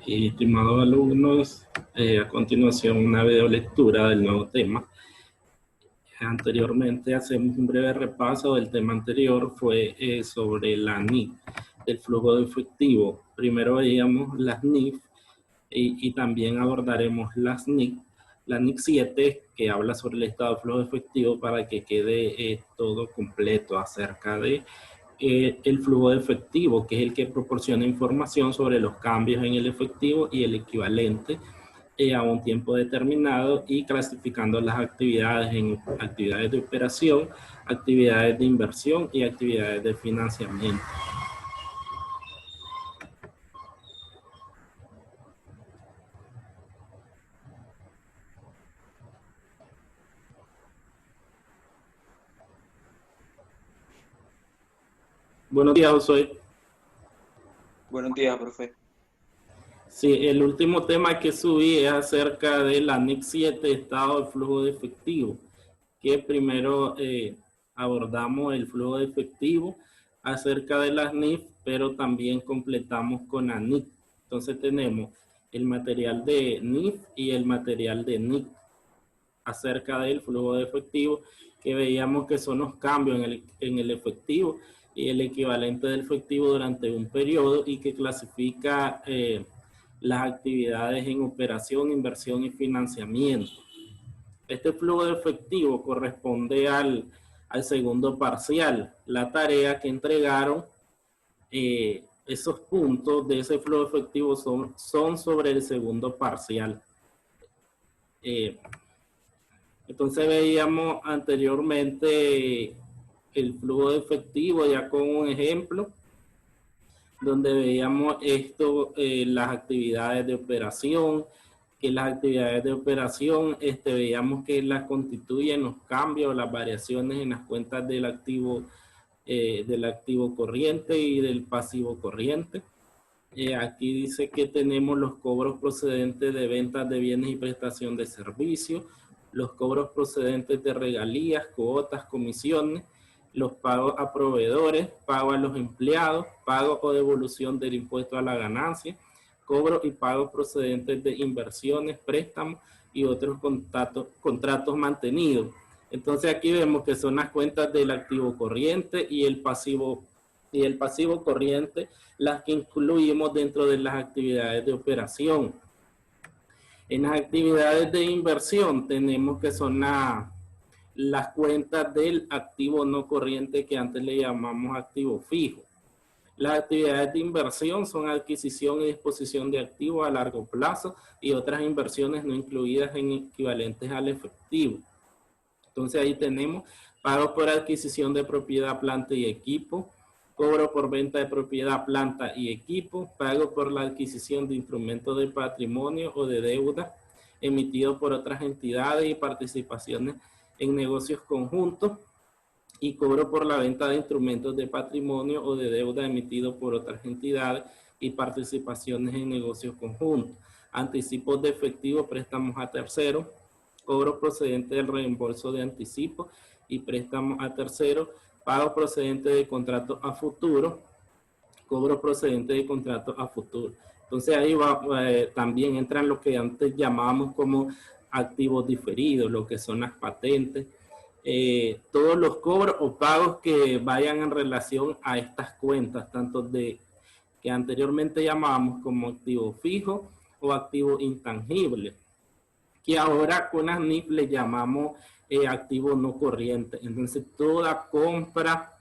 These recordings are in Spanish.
Y estimados alumnos, a continuación una video lectura del nuevo tema. Anteriormente hacemos un breve repaso del tema anterior, fue sobre la NIF, el flujo de efectivo. Primero veíamos las NIF y también abordaremos las NIC. La NIC 7, que habla sobre el estado de flujo de efectivo para que quede todo completo acerca de el flujo de efectivo, que es el que proporciona información sobre los cambios en el efectivo y el equivalente a un tiempo determinado, y clasificando las actividades en actividades de operación, actividades de inversión y actividades de financiamiento. Buenos días, Josué. Buenos días, profe. Sí, el último tema que subí es acerca de la NIC 7, estado de flujo de efectivo, que primero abordamos el flujo de efectivo acerca de las NIF, pero también completamos con la NIC. Entonces tenemos el material de NIF y el material de NIC acerca del flujo de efectivo, que veíamos que son los cambios en el efectivo y el equivalente del efectivo durante un periodo, y que clasifica las actividades en operación, inversión y financiamiento. Este flujo de efectivo corresponde al segundo parcial. La tarea que entregaron, esos puntos de ese flujo efectivo son sobre el segundo parcial. Entonces veíamos anteriormente el flujo de efectivo ya con un ejemplo, donde veíamos las actividades de operación, que las actividades de operación veíamos que las constituyen los cambios, las variaciones en las cuentas del activo corriente y del pasivo corriente. Aquí dice que tenemos los cobros procedentes de ventas de bienes y prestación de servicios, los cobros procedentes de regalías, cuotas, comisiones, los pagos a proveedores, pago a los empleados, pago o devolución del impuesto a la ganancia, cobros y pagos procedentes de inversiones, préstamos y otros contratos mantenidos. Entonces aquí vemos que son las cuentas del activo corriente y el pasivo corriente las que incluimos dentro de las actividades de operación. En las actividades de inversión tenemos que son las cuentas del activo no corriente, que antes le llamamos activo fijo. Las actividades de inversión son adquisición y disposición de activos a largo plazo y otras inversiones no incluidas en equivalentes al efectivo. Entonces ahí tenemos pagos por adquisición de propiedad, planta y equipo, cobro por venta de propiedad, planta y equipo, pago por la adquisición de instrumentos de patrimonio o de deuda emitidos por otras entidades y participaciones en negocios conjuntos, y cobro por la venta de instrumentos de patrimonio o de deuda emitidos por otras entidades y participaciones en negocios conjuntos, anticipos de efectivo, préstamos a terceros, cobros procedentes del reembolso de anticipo y préstamos a terceros, pagos procedentes de contratos a futuro, cobros procedentes de contratos a futuro. Entonces ahí también entran lo que antes llamábamos como activos diferidos, lo que son las patentes, todos los cobros o pagos que vayan en relación a estas cuentas, tanto de que anteriormente llamábamos como activo fijo o activo intangible, que ahora con las NIF le llamamos activo no corriente. Entonces toda compra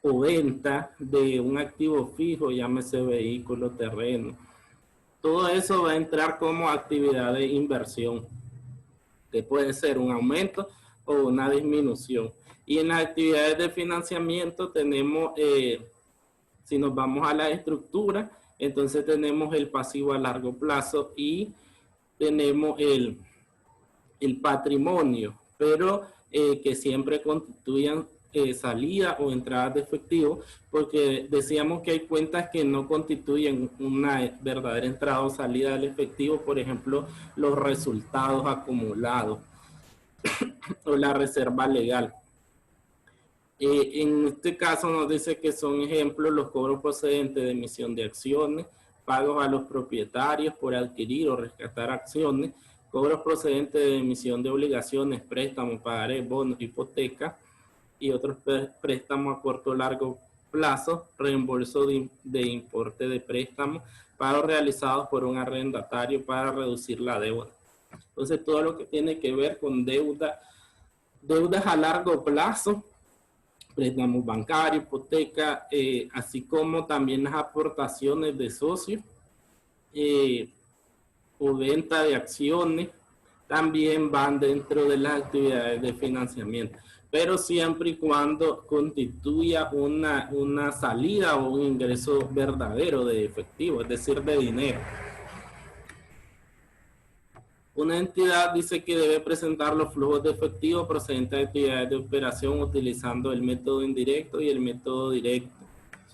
o venta de un activo fijo, llámese vehículo, terreno, todo eso va a entrar como actividad de inversión, que puede ser un aumento o una disminución. Y en las actividades de financiamiento tenemos, si nos vamos a la estructura, entonces tenemos el pasivo a largo plazo y tenemos el patrimonio, pero que siempre constituyan salida o entradas de efectivo, porque decíamos que hay cuentas que no constituyen una verdadera entrada o salida del efectivo, por ejemplo, los resultados acumulados o la reserva legal. En este caso nos dice que son ejemplos los cobros procedentes de emisión de acciones, pagos a los propietarios por adquirir o rescatar acciones, cobros procedentes de emisión de obligaciones, préstamos, pagarés, bonos, hipoteca y otros préstamos a corto o largo plazo, reembolso de importe de préstamos, pagos realizados por un arrendatario para reducir la deuda. Entonces, todo lo que tiene que ver con deudas a largo plazo, préstamos bancarios, hipoteca, así como también las aportaciones de socios o venta de acciones, también van dentro de las actividades de financiamiento, pero siempre y cuando constituya una salida o un ingreso verdadero de efectivo, es decir, de dinero. Una entidad dice que debe presentar los flujos de efectivo procedentes de actividades de operación utilizando el método indirecto y el método directo.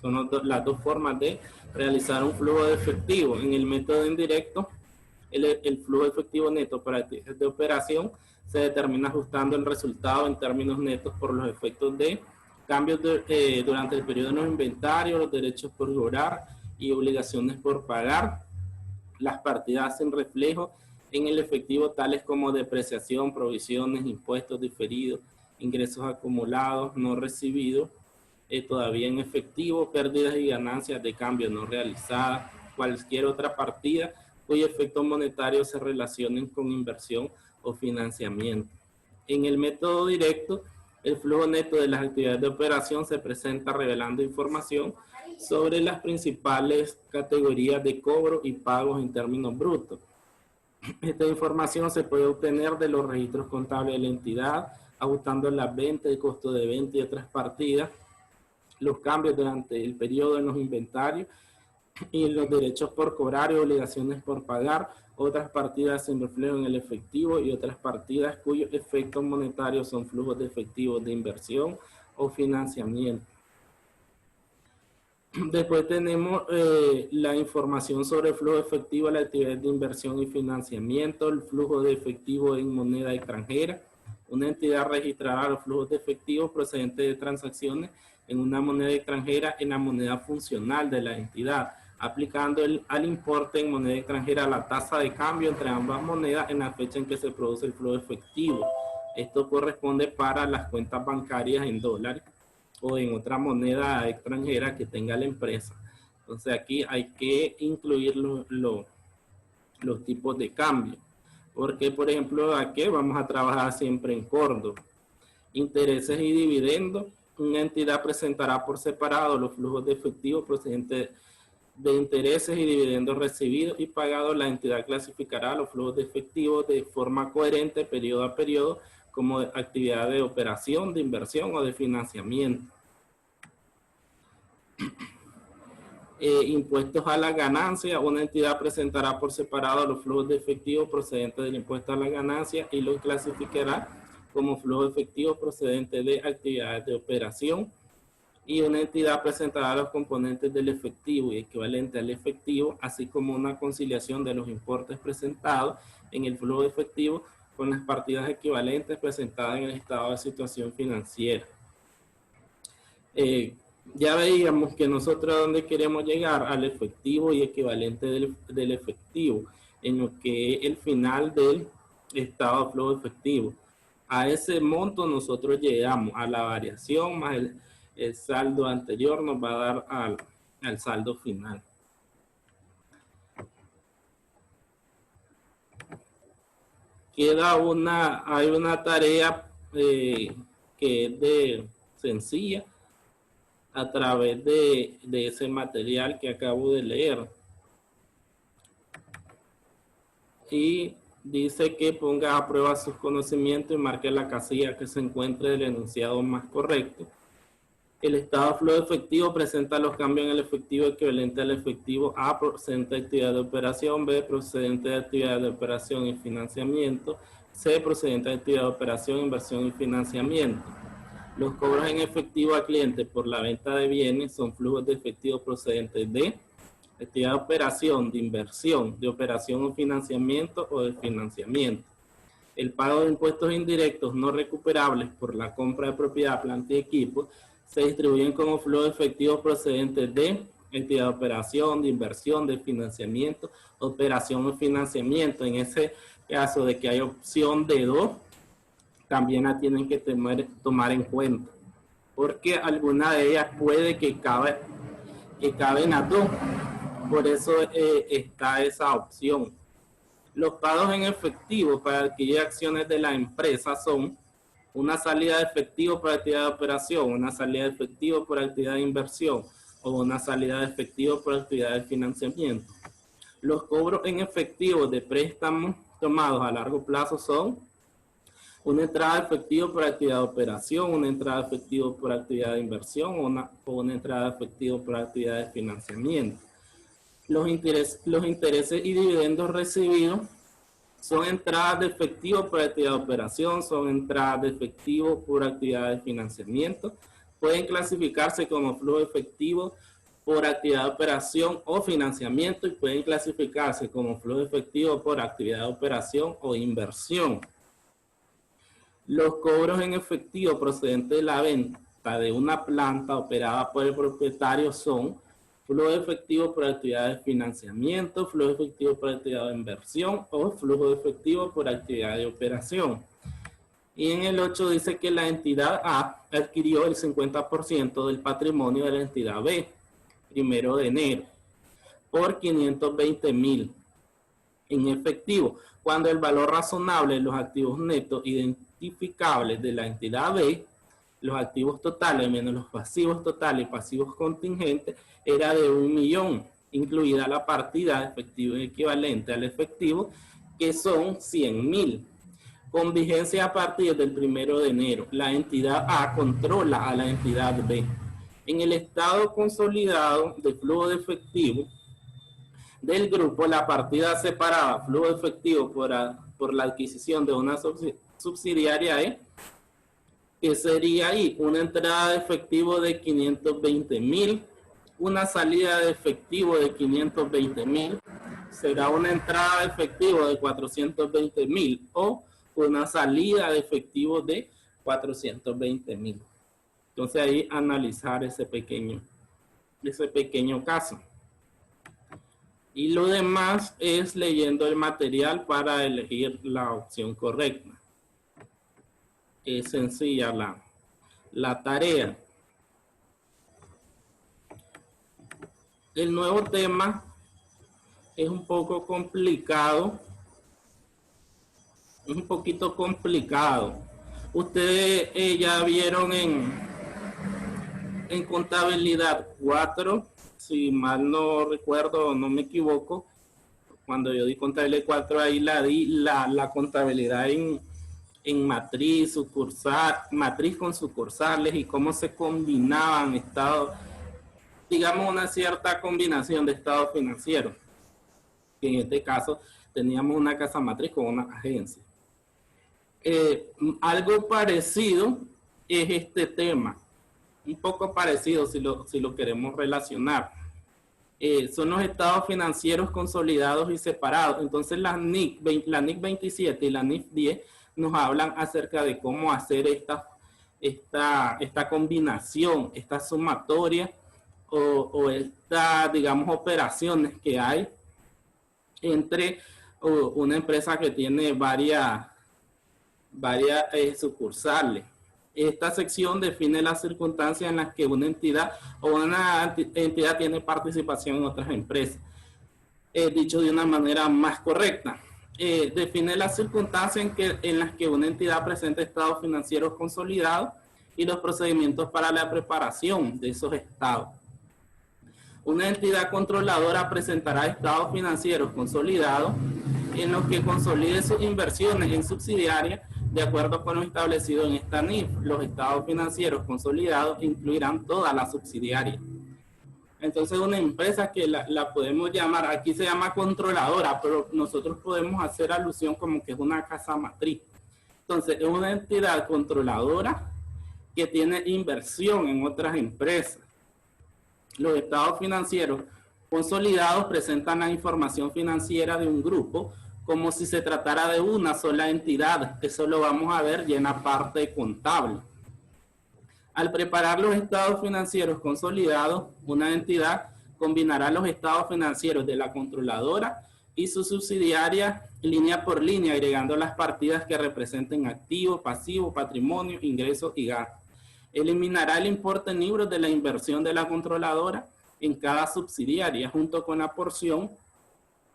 Son las dos formas de realizar un flujo de efectivo. En el método indirecto, el flujo efectivo neto para actividades de operación se determina ajustando el resultado en términos netos por los efectos de cambios durante el periodo de los inventarios, los derechos por cobrar y obligaciones por pagar. Las partidas hacen reflejo en el efectivo tales como depreciación, provisiones, impuestos diferidos, ingresos acumulados, no recibidos, todavía en efectivo, pérdidas y ganancias de cambio no realizadas, cualquier otra partida cuyos efectos monetarios se relacionen con inversión o financiamiento. En el método directo, el flujo neto de las actividades de operación se presenta revelando información sobre las principales categorías de cobro y pagos en términos brutos. Esta información se puede obtener de los registros contables de la entidad, ajustando las ventas, el costo de venta y otras partidas, los cambios durante el periodo en los inventarios y los derechos por cobrar y obligaciones por pagar, otras partidas sin reflejo en el efectivo y otras partidas cuyos efectos monetarios son flujos de efectivo de inversión o financiamiento. Después tenemos la información sobre el flujo efectivo de la actividad de inversión y financiamiento, el flujo de efectivo en moneda extranjera. Una entidad registrará los flujos de efectivo procedentes de transacciones en una moneda extranjera en la moneda funcional de la entidad, aplicando al importe en moneda extranjera la tasa de cambio entre ambas monedas en la fecha en que se produce el flujo efectivo. Esto corresponde para las cuentas bancarias en dólares o en otra moneda extranjera que tenga la empresa. Entonces aquí hay que incluir los tipos de cambio. Porque, por ejemplo, aquí vamos a trabajar siempre en Córdoba. Intereses y dividendos. Una entidad presentará por separado los flujos de efectivo procedentes de intereses y dividendos recibidos y pagados. La entidad clasificará los flujos de efectivo de forma coherente, periodo a periodo, como actividad de operación, de inversión o de financiamiento. Impuestos a la ganancia. Una entidad presentará por separado los flujos de efectivo procedentes del impuesto a la ganancia y los clasificará como flujo efectivo procedente de actividades de operación. Y una entidad presentará los componentes del efectivo y equivalente al efectivo, así como una conciliación de los importes presentados en el flujo efectivo con las partidas equivalentes presentadas en el estado de situación financiera. Ya veíamos que nosotros a dónde queremos llegar, al efectivo y equivalente del efectivo, en lo que es el final del estado de flujo efectivo. A ese monto nosotros llegamos a la variación más el saldo anterior nos va a dar al saldo final. Hay una tarea que es sencilla a través de ese material que acabo de leer. Y dice que ponga a prueba sus conocimientos y marque la casilla que se encuentre del enunciado más correcto. El estado de flujo efectivo presenta los cambios en el efectivo equivalente al efectivo A procedente de actividad de operación, B procedente de actividad de operación y financiamiento, C procedente de actividad de operación, inversión y financiamiento. Los cobros en efectivo a cliente por la venta de bienes son flujos de efectivo procedentes de actividad de operación, de inversión, de operación o financiamiento o de financiamiento. El pago de impuestos indirectos no recuperables por la compra de propiedad, planta y equipo se distribuyen como flujo de efectivo procedentes de entidad de operación, de inversión, de financiamiento, operación o financiamiento. En ese caso de que hay opción de 2, también la tienen que tomar en cuenta, porque alguna de ellas puede que caben a 2. Por eso está esa opción. Los pagos en efectivo para adquirir acciones de la empresa son una salida de efectivo por actividad de operación, una salida de efectivo por actividad de inversión o una salida de efectivo por actividad de financiamiento. Los cobros en efectivo de préstamos tomados a largo plazo son una entrada de efectivo por actividad de operación, una entrada de efectivo por actividad de inversión o una entrada de efectivo por actividad de financiamiento. Los intereses y dividendos recibidos son entradas de efectivo por actividad de operación, son entradas de efectivo por actividad de financiamiento. Pueden clasificarse como flujo efectivo por actividad de operación o financiamiento y pueden clasificarse como flujo efectivo por actividad de operación o inversión. Los cobros en efectivo procedentes de la venta de una planta operada por el propietario son flujo efectivo por actividad de financiamiento, flujo efectivo por actividad de inversión o flujo efectivo por actividad de operación. Y en el 8 dice que la entidad A adquirió el 50% del patrimonio de la entidad B, 1 de enero, por 520,000 en efectivo, cuando el valor razonable de los activos netos identificables de la entidad B, los activos totales menos los pasivos totales y pasivos contingentes, era de 1.000.000, incluida la partida de efectivo equivalente al efectivo, que son 100,000. Con vigencia a partir del 1 de enero, la entidad A controla a la entidad B. En el estado consolidado de flujo de efectivo del grupo, la partida separada, flujo de efectivo por la adquisición de una subsidiaria E, que sería ahí una entrada de efectivo de 520,000, una salida de efectivo de 520,000, será una entrada de efectivo de 420,000 o una salida de efectivo de 420,000. Entonces ahí analizar ese pequeño caso. Y lo demás es leyendo el material para elegir la opción correcta. Es sencilla la tarea. El nuevo tema es un poco complicado. Es un poquito complicado. Ustedes ya vieron en contabilidad 4, si mal no recuerdo o no me equivoco, cuando yo di contabilidad 4, ahí la contabilidad en matriz, sucursal, matriz con sucursales y cómo se combinaban estados, digamos una cierta combinación de estados financieros. En este caso teníamos una casa matriz con una agencia. Algo parecido es este tema, un poco parecido si lo queremos relacionar. Son los estados financieros consolidados y separados. Entonces la NIC 27 y la NIC 10 nos hablan acerca de cómo hacer esta combinación, esta sumatoria o esta, digamos, operaciones que hay entre una empresa que tiene varias sucursales. Esta sección define las circunstancias en las que una entidad o una entidad tiene participación en otras empresas. Dicho de una manera más correcta, define las circunstancias en las que una entidad presenta estados financieros consolidados y los procedimientos para la preparación de esos estados. Una entidad controladora presentará estados financieros consolidados en los que consolide sus inversiones en subsidiarias de acuerdo con lo establecido en esta NIF. Los estados financieros consolidados incluirán todas las subsidiarias. Entonces una empresa que la podemos llamar, aquí se llama controladora, pero nosotros podemos hacer alusión como que es una casa matriz. Entonces es una entidad controladora que tiene inversión en otras empresas. Los estados financieros consolidados presentan la información financiera de un grupo como si se tratara de una sola entidad. Eso lo vamos a ver ya en la parte contable. Al preparar los estados financieros consolidados, una entidad combinará los estados financieros de la controladora y sus subsidiarias línea por línea, agregando las partidas que representen activo, pasivo, patrimonio, ingresos y gastos. Eliminará el importe en libros de la inversión de la controladora en cada subsidiaria, junto con la porción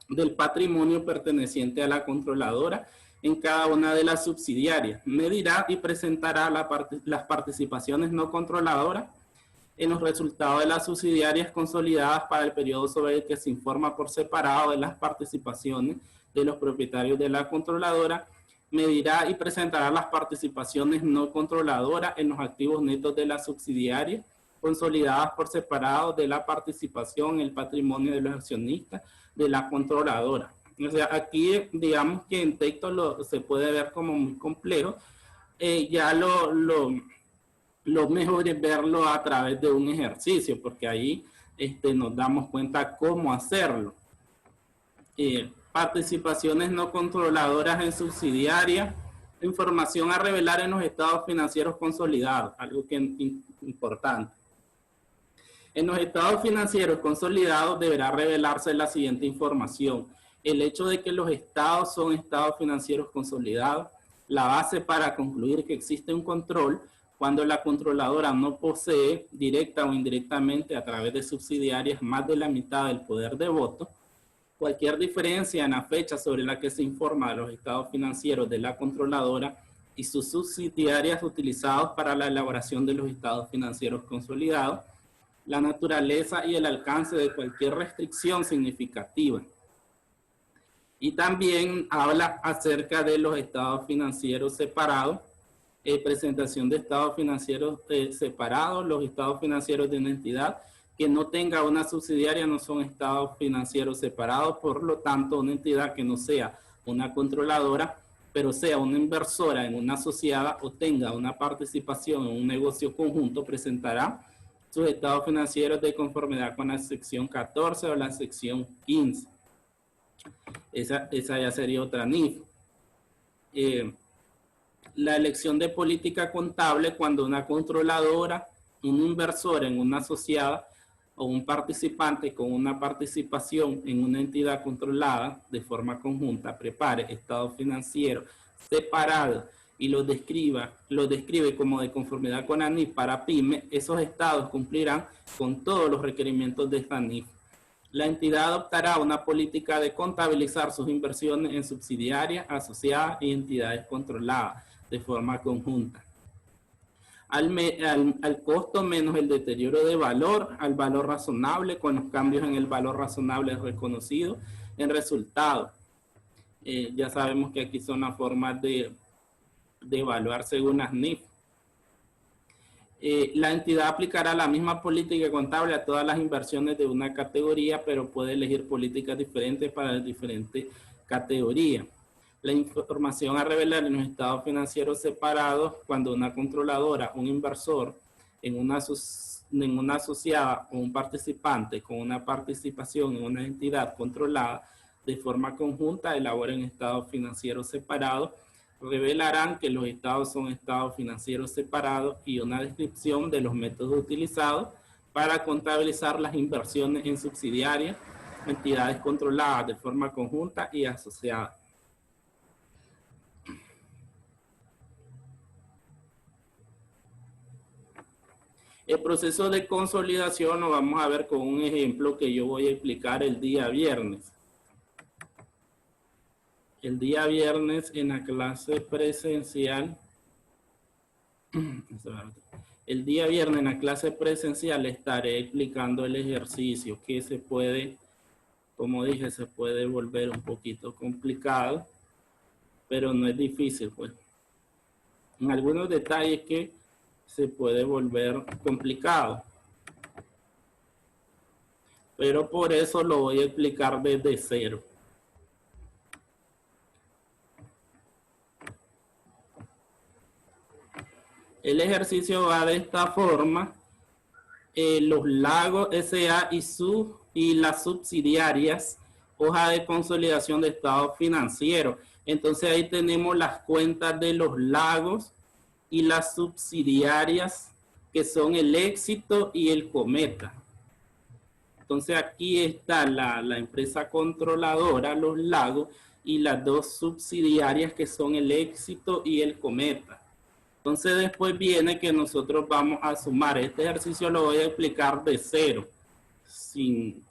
del patrimonio perteneciente a la controladora en cada una de las subsidiarias. Medirá y presentará las participaciones no controladoras en los resultados de las subsidiarias consolidadas para el periodo sobre el que se informa por separado de las participaciones de los propietarios de la controladora. Medirá y presentará las participaciones no controladoras en los activos netos de las subsidiarias consolidadas por separado de la participación en el patrimonio de los accionistas de la controladora. O sea, aquí digamos que en texto se puede ver como muy complejo. Ya lo mejor es verlo a través de un ejercicio, porque ahí nos damos cuenta cómo hacerlo. Participaciones no controladoras en subsidiarias, información a revelar en los estados financieros consolidados, algo que es importante. En los estados financieros consolidados deberá revelarse la siguiente información: el hecho de que los estados son estados financieros consolidados, la base para concluir que existe un control cuando la controladora no posee directa o indirectamente a través de subsidiarias más de la mitad del poder de voto, cualquier diferencia en la fecha sobre la que se informa de los estados financieros de la controladora y sus subsidiarias utilizados para la elaboración de los estados financieros consolidados, la naturaleza y el alcance de cualquier restricción significativa. Y también habla acerca de los estados financieros separados, presentación de estados financieros separados. Los estados financieros de una entidad que no tenga una subsidiaria no son estados financieros separados. Por lo tanto, una entidad que no sea una controladora, pero sea una inversora en una asociada o tenga una participación en un negocio conjunto, presentará sus estados financieros de conformidad con la sección 14 o la sección 15. Esa ya sería otra NIF. La elección de política contable cuando una controladora, un inversor en una asociada o un participante con una participación en una entidad controlada de forma conjunta prepare estados financieros separados y lo describe como de conformidad con la NIF para PYME, esos estados cumplirán con todos los requerimientos de esta NIF. La entidad adoptará una política de contabilizar sus inversiones en subsidiarias, asociadas y entidades controladas de forma conjunta. Al costo menos el deterioro de valor, al valor razonable con los cambios en el valor razonable reconocido en resultado. Ya sabemos que aquí son las formas de evaluar según las NIF. La entidad aplicará la misma política contable a todas las inversiones de una categoría, pero puede elegir políticas diferentes para las diferentes categorías. La información a revelar en los estados financieros separados cuando una controladora, un inversor en una asociada o un participante con una participación en una entidad controlada de forma conjunta elaboren estados financieros separados, revelarán que los estados son estados financieros separados y una descripción de los métodos utilizados para contabilizar las inversiones en subsidiarias, entidades controladas de forma conjunta y asociadas. El proceso de consolidación lo vamos a ver con un ejemplo que yo voy a explicar el día viernes. El día viernes en la clase presencial, estaré explicando el ejercicio que se puede, como dije, se puede volver un poquito complicado, pero no es difícil, pues. En algunos detalles que se puede volver complicado. Pero por eso lo voy a explicar desde cero. El ejercicio va de esta forma. Los Lagos S.A. y las subsidiarias, hoja de consolidación de estado financiero. Entonces ahí tenemos las cuentas de los Lagos y las subsidiarias, que son el Éxito y el Cometa. Entonces aquí está la empresa controladora, Los Lagos, y las dos subsidiarias que son el Éxito y el Cometa. Entonces después viene que nosotros vamos a sumar. Este ejercicio lo voy a explicar de cero, sin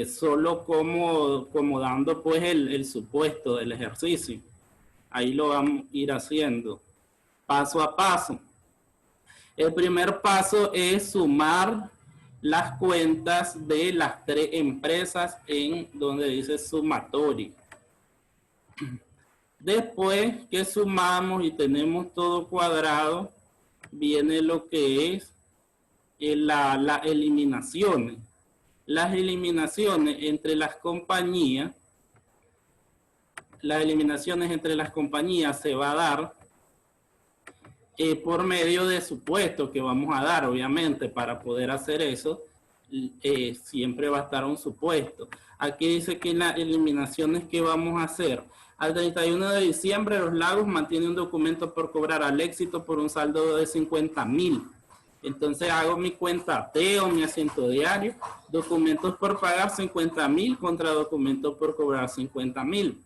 solo como dando pues el supuesto del ejercicio. Ahí lo vamos a ir haciendo paso a paso. El primer paso es sumar las cuentas de las tres empresas en donde dice sumatorio. Después que sumamos y tenemos todo cuadrado, viene lo que es las eliminaciones. Las eliminaciones entre las compañías, se va a dar por medio de supuestos que vamos a dar, obviamente. Para poder hacer eso, siempre va a estar un supuesto. Aquí dice que las eliminaciones que vamos a hacer: al 31 de diciembre, Los Lagos mantiene un documento por cobrar al Éxito por un saldo de 50,000. Entonces hago mi cuenta T o mi asiento diario, documentos por pagar 50,000 contra documentos por cobrar 50,000.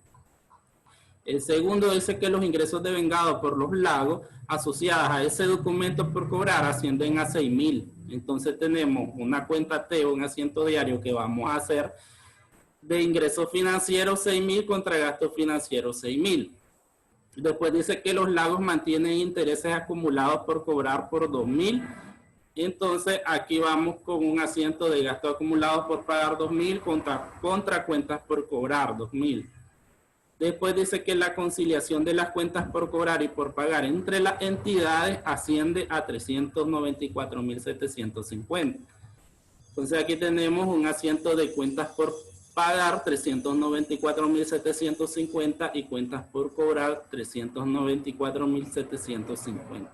El segundo dice que los ingresos devengados por Los Lagos asociadas a ese documento por cobrar ascienden a 6,000. Entonces tenemos una cuenta T o un asiento diario que vamos a hacer de ingresos financieros 6,000 contra gastos financieros 6,000. Después dice que Los Lagos mantienen intereses acumulados por cobrar por 2,000. Entonces aquí vamos con un asiento de gastos acumulados por pagar 2,000 contra cuentas por cobrar 2,000. Después dice que la conciliación de las cuentas por cobrar y por pagar entre las entidades asciende a 394,750. Entonces aquí tenemos un asiento de cuentas por pagar 394,750 y cuentas por cobrar 394,750.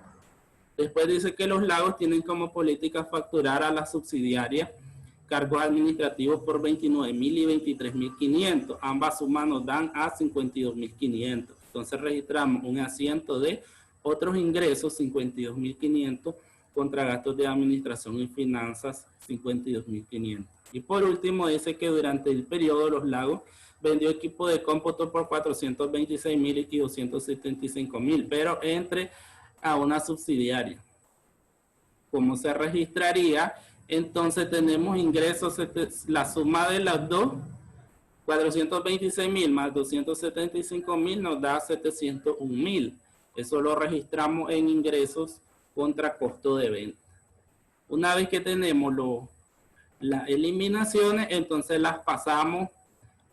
Después dice que Los Lagos tienen como política facturar a la subsidiaria cargos administrativos por 29,000 y 23,500. Ambas sumas nos dan a 52,500. Entonces registramos un asiento de otros ingresos 52,500 contra gastos de administración y finanzas 52,500. Y por último dice que durante el periodo Los Lagos vendió equipo de cómputo por 426,000 y 275,000, pero entre a una subsidiaria. ¿Cómo se registraría? Entonces tenemos ingresos, la suma de las dos, 426,000 más 275,000 nos da 701,000. Eso lo registramos en ingresos contra costo de venta. Una vez que tenemos las eliminaciones, entonces las pasamos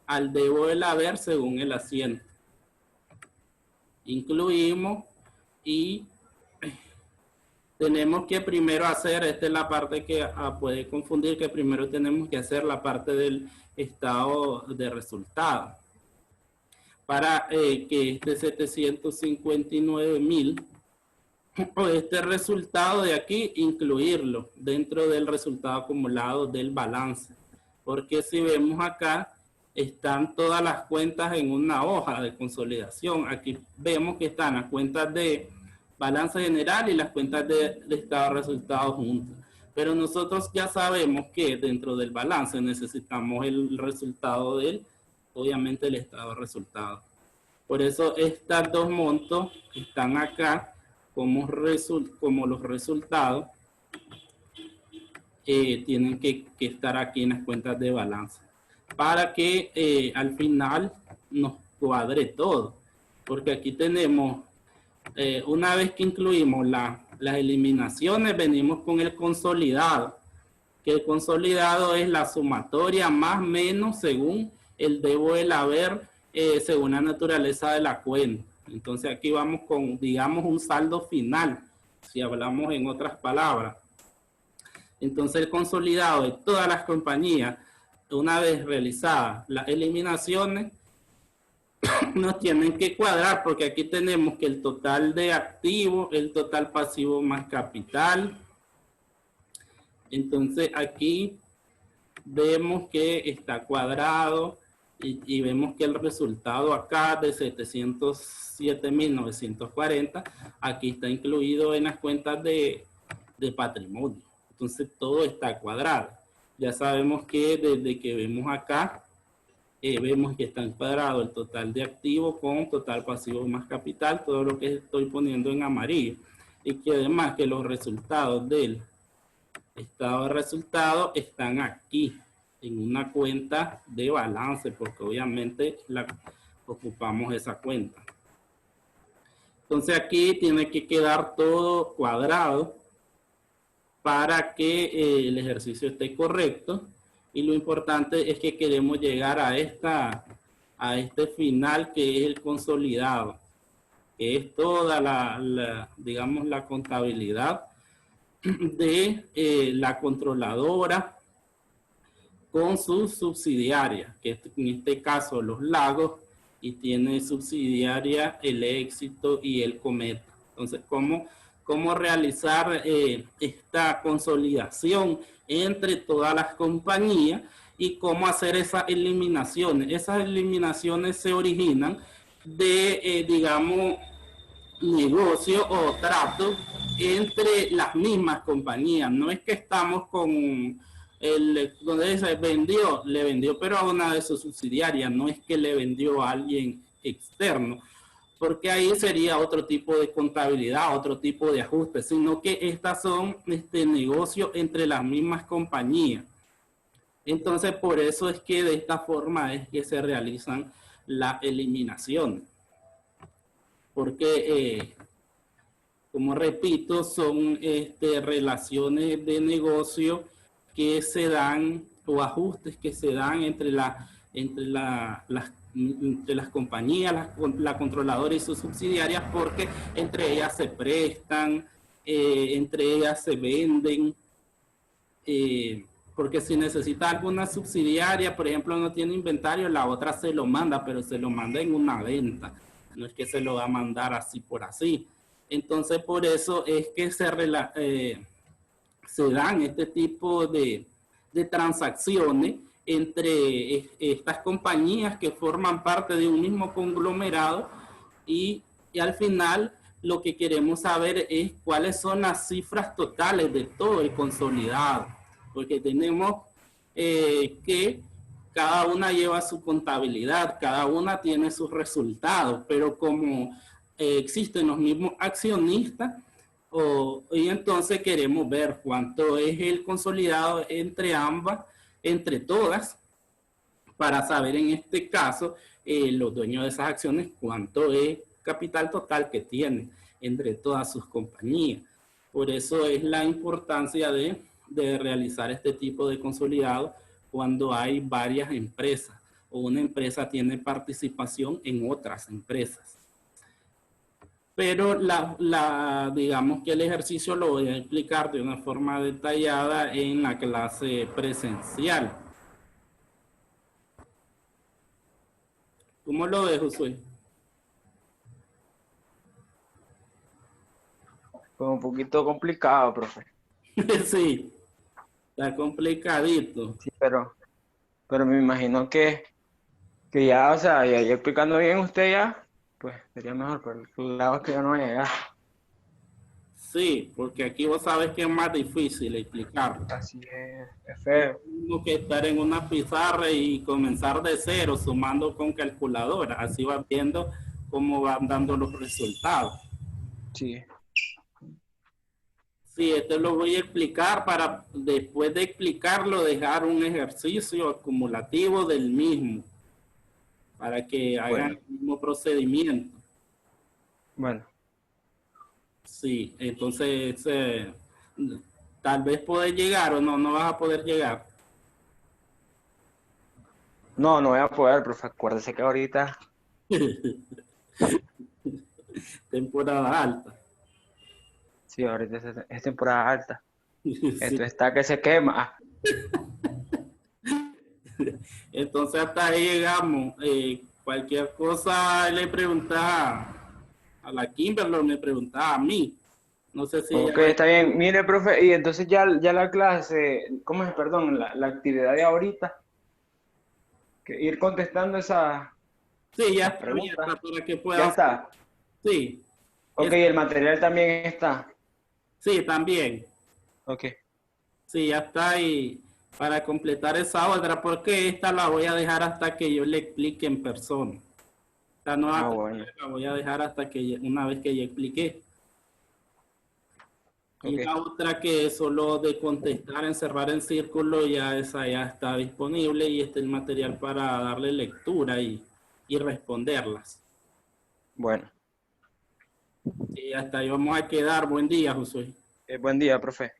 al debo del haber según el asiento. Incluimos y tenemos que primero hacer, esta es la parte que puede confundir, que primero tenemos que hacer la parte del estado de resultado. Para que este 759,000, o este resultado de aquí, incluirlo dentro del resultado acumulado del balance. Porque si vemos acá, están todas las cuentas en una hoja de consolidación. Aquí vemos que están las cuentas de balance general y las cuentas de estado de resultados juntas. Pero nosotros ya sabemos que dentro del balance necesitamos el resultado obviamente el estado de resultados. Por eso estos dos montos están acá como los resultados tienen que estar aquí en las cuentas de balance para que al final nos cuadre todo. Porque aquí tenemos una vez que incluimos las eliminaciones, venimos con el consolidado, que el consolidado es la sumatoria más menos según el debo del haber, según la naturaleza de la cuenta. Entonces aquí vamos con, digamos, un saldo final, si hablamos en otras palabras. Entonces el consolidado de todas las compañías, una vez realizadas las eliminaciones, nos tienen que cuadrar, porque aquí tenemos que el total de activos, el total pasivo más capital. Entonces aquí vemos que está cuadrado y vemos que el resultado acá de 707,940 aquí está incluido en las cuentas de patrimonio. Entonces todo está cuadrado. Ya sabemos que desde que vemos acá, vemos que está encuadrado el total de activos con total pasivo más capital, todo lo que estoy poniendo en amarillo. Y que además que los resultados del estado de resultados están aquí, en una cuenta de balance, porque obviamente ocupamos esa cuenta. Entonces aquí tiene que quedar todo cuadrado para que el ejercicio esté correcto. Y lo importante es que queremos llegar a este final, que es el consolidado, que es toda digamos, la contabilidad de la controladora con sus subsidiarias, que en este caso Los Lagos, y tiene subsidiaria el Éxito y el Cometa. Entonces, ¿cómo realizar esta consolidación entre todas las compañías y cómo hacer esas eliminaciones? Esas eliminaciones se originan de, digamos, negocio o trato entre las mismas compañías. No es que estamos con donde se vendió, le vendió pero a una de sus subsidiarias, no es que le vendió a alguien externo, porque ahí sería otro tipo de contabilidad, otro tipo de ajuste, sino que estas son negocios entre las mismas compañías. Entonces, por eso es que de esta forma es que se realizan las eliminaciones. Porque, como repito, son relaciones de negocio que se dan, o ajustes que se dan entre las compañías, la controladora y sus subsidiarias, porque entre ellas se prestan, entre ellas se venden, porque si necesita alguna subsidiaria, por ejemplo, no tiene inventario, la otra se lo manda, pero se lo manda en una venta. No es que se lo va a mandar así por así. Entonces, por eso es que se dan este tipo de transacciones entre estas compañías que forman parte de un mismo conglomerado, y al final lo que queremos saber es cuáles son las cifras totales de todo el consolidado, porque tenemos que cada una lleva su contabilidad, cada una tiene sus resultados, pero como existen los mismos accionistas, y entonces queremos ver cuánto es el consolidado entre ambas, entre todas, para saber en este caso los dueños de esas acciones cuánto es capital total que tienen entre todas sus compañías. Por eso es la importancia de realizar este tipo de consolidado cuando hay varias empresas o una empresa tiene participación en otras empresas. Pero digamos que el ejercicio lo voy a explicar de una forma detallada en la clase presencial. ¿Cómo lo ves, Josué? Fue un poquito complicado, profe. Sí, está complicadito. Sí, pero me imagino que ya, o sea, ya explicando bien usted ya, pues sería mejor, pero el lado es que yo no voy a llegar. Sí, porque aquí vos sabes que es más difícil explicarlo. Así es feo. Tengo que estar en una pizarra y comenzar de cero, sumando con calculadora. Así vas viendo cómo van dando los resultados. Sí. Sí, esto lo voy a explicar para después de explicarlo dejar un ejercicio acumulativo del mismo, para que hagan el mismo procedimiento. Bueno. Sí, entonces tal vez puedes llegar o no vas a poder llegar. No voy a poder, profe. Acuérdese que ahorita Temporada alta. sí, ahorita es temporada alta. Sí. Esto está que se quema. Entonces hasta ahí llegamos. Cualquier cosa le preguntaba a la Kimberly, me preguntaba a mí. No sé si Ok, está bien. Mire, profe, y entonces ya la clase, ¿cómo es? Perdón, la actividad de ahorita. Que ir contestando esa sí, ya está pregunta. abierta para que pueda. Ya está. Sí. Ok, el material también está. Sí, también. Ok. Sí, ya está. Y para completar esa otra, porque esta la voy a dejar hasta que yo le explique en persona. Esta nueva Bueno. la voy a dejar hasta que una vez que ya expliqué. Y Ok. la otra que es solo de contestar, encerrar en círculo, ya esa ya está disponible y este es el material para darle lectura y responderlas. Bueno. Y hasta ahí vamos a quedar. Buen día, Josué. Buen día, profe.